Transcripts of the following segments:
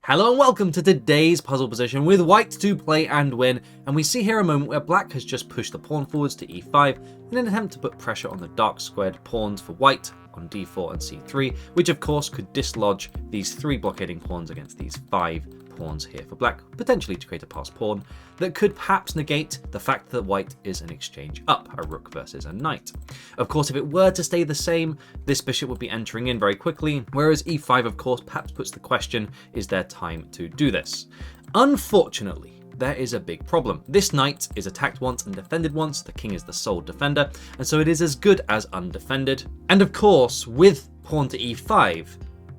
Hello and welcome to today's puzzle position with white to play and win, and we see here a moment where black has just pushed the pawn forwards to e5 in an attempt to put pressure on the dark squared pawns for white on d4 and c3, which of course could dislodge these three blockading pawns against these five pawns here for black, potentially to create a passed pawn that could perhaps negate the fact that white is an exchange up, a rook versus a knight. Of course, if it were to stay the same, this bishop would be entering in very quickly, whereas e5 of course perhaps puts the question, is there time to do this? Unfortunately, there is a big problem. This knight is attacked once and defended once, the king is the sole defender, and so it is as good as undefended. And of course, with pawn to e5,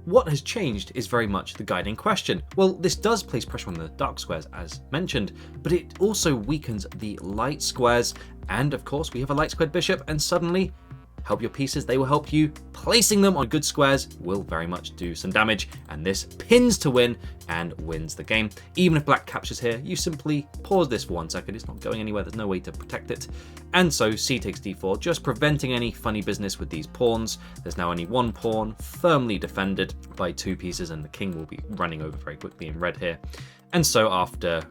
what has changed is very much the guiding question. Well, this does place pressure on the dark squares as mentioned, but it also weakens the light squares, and of course we have a light squared bishop, and suddenly help your pieces, they will help you. Placing them on good squares will very much do some damage, and this pins to win and wins the game. Even if black captures here, you simply pause this for 1 second, it's not going anywhere, there's no way to protect it. And so c takes d4, just preventing any funny business with these pawns. There's now only one pawn, firmly defended by two pieces, and the king will be running over very quickly in red here. And so after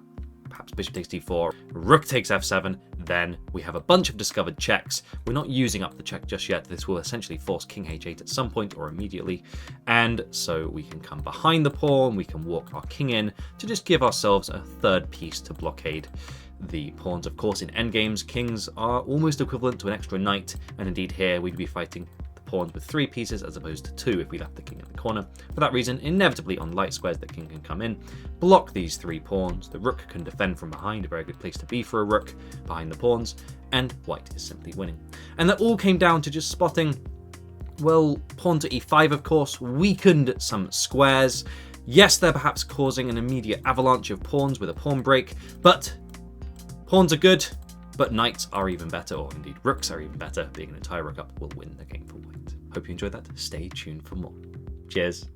perhaps bishop takes d4, rook takes f7, then we have a bunch of discovered checks. We're not using up the check just yet. This will essentially force king h8 at some point or immediately. And so we can come behind the pawn, we can walk our king in to just give ourselves a third piece to blockade the pawns. Of course, in endgames, kings are almost equivalent to an extra knight, and indeed here we'd be fighting pawns with three pieces as opposed to two if we left the king in the corner. For that reason, inevitably on light squares the king can come in, block these three pawns, the rook can defend from behind, a very good place to be for a rook behind the pawns, and white is simply winning. And that all came down to just spotting, well, pawn to e5 of course weakened some squares. Yes, they're perhaps causing an immediate avalanche of pawns with a pawn break, but pawns are good, but knights are even better, or indeed rooks are even better. Being an entire rook up will win the game for white. Hope you enjoyed that. Stay tuned for more. Cheers.